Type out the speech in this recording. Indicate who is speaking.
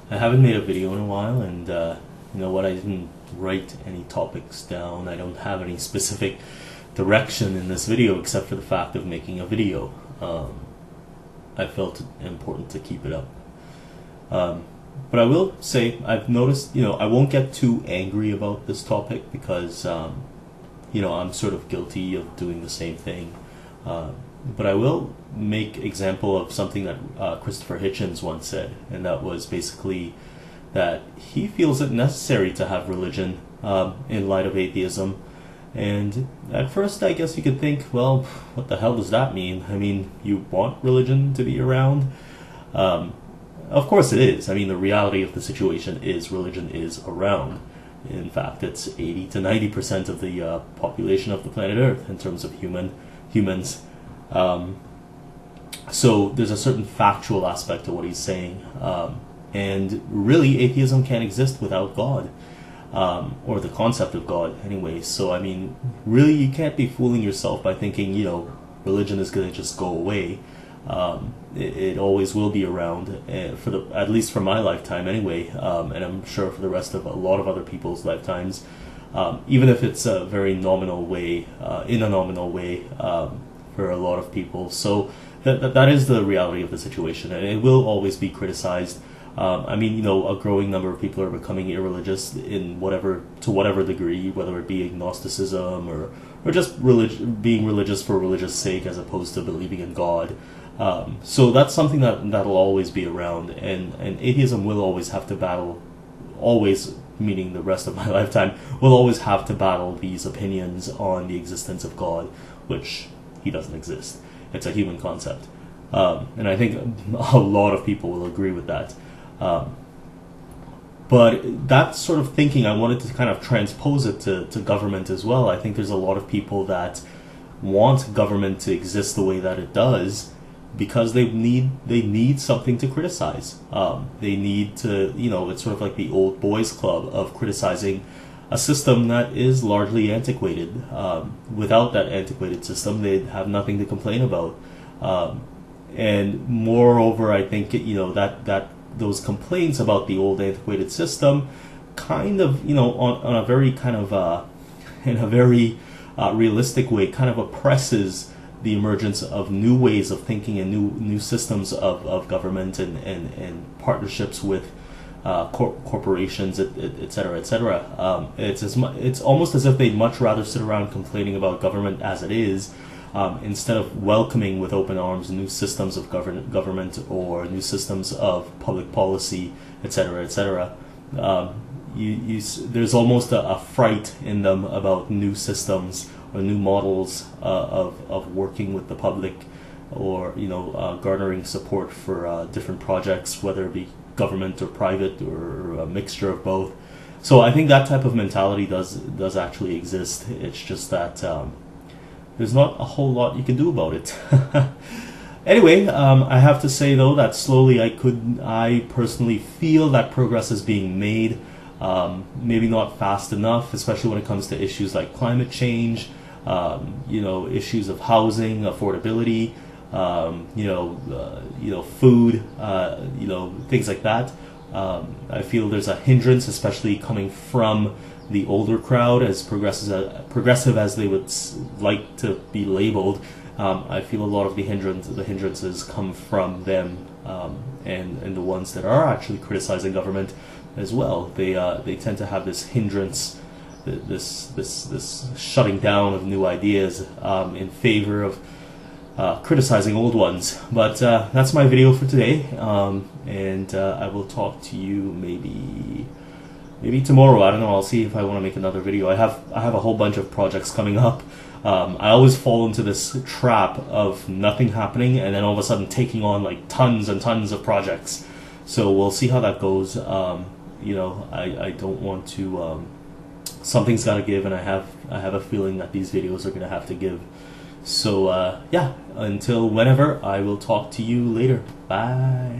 Speaker 1: I haven't made a video in a while, and you know what, I didn't write any topics down. I don't have any specific direction in this video except for the fact of making a video. I felt it important to keep it up. But I will say, I've noticed, I won't get too angry about this topic because, I'm sort of guilty of doing the same thing. But I will make example of something that Christopher Hitchens once said, and that was basically that he feels it necessary to have religion in light of atheism. And at first, I guess you could think, well, what the hell does that mean? I mean, you want religion to be around? Of course it is. I mean, the reality of the situation is religion is around. In fact, it's 80 to 90% of the population of the planet Earth in terms of humans. So there's a certain factual aspect to what he's saying. And really, atheism can't exist without God. Or the concept of God, anyway. So, I mean, really, you can't be fooling yourself by thinking, religion is going to just go away. It always will be around, at least for my lifetime, anyway. And I'm sure for the rest of a lot of other people's lifetimes, even if it's a very nominal way, in a nominal way, for a lot of people. So that is the reality of the situation, and it will always be criticized. I mean, a growing number of people are becoming irreligious to whatever degree, whether it be agnosticism or just being religious for religious sake as opposed to believing in God. So that's something that'll always be around, and atheism will always have to battle, always meaning the rest of my lifetime, will always have to battle these opinions on the existence of God, which he doesn't exist. It's a human concept. And I think a lot of people will agree with that. But that sort of thinking, I wanted to kind of transpose it to government as well. I think there's a lot of people that want government to exist the way that it does because they need something to criticize. They need to, it's sort of like the old boys club of criticizing a system that is largely antiquated. Without that antiquated system, they'd have nothing to complain about. And moreover, I think, that those complaints about the old antiquated system kind of, on a very kind of, in a very realistic way, kind of oppresses the emergence of new ways of thinking and new systems of government and partnerships with corporations, et cetera, et cetera. It's almost as if they'd much rather sit around complaining about government as it is, instead of welcoming with open arms new systems of government or new systems of public policy, et cetera, et cetera. There's almost a fright in them about new systems or new models of working with the public, or garnering support for different projects, whether it be government or private or a mixture of both. So I think that type of mentality does actually exist. It's just that there's not a whole lot you can do about it. Anyway, I have to say though that slowly I personally feel that progress is being made. Maybe not fast enough, especially when it comes to issues like climate change, issues of housing, affordability, food, things like that. I feel there's a hindrance, especially coming from the older crowd, as progressive as they would like to be labeled. I feel a lot of the hindrances come from them, and the ones that are actually criticizing government as well. They tend to have this hindrance, this shutting down of new ideas in favor of criticizing old ones. But that's my video for today, and I will talk to you maybe tomorrow. I don't know. I'll see if I want to make another video. I have a whole bunch of projects coming up. I always fall into this trap of nothing happening and then all of a sudden taking on like tons and tons of projects. So we'll see how that goes. I don't want to. Something's got to give, and I have a feeling that these videos are going to have to give. So yeah, until whenever, I will talk to you later. Bye.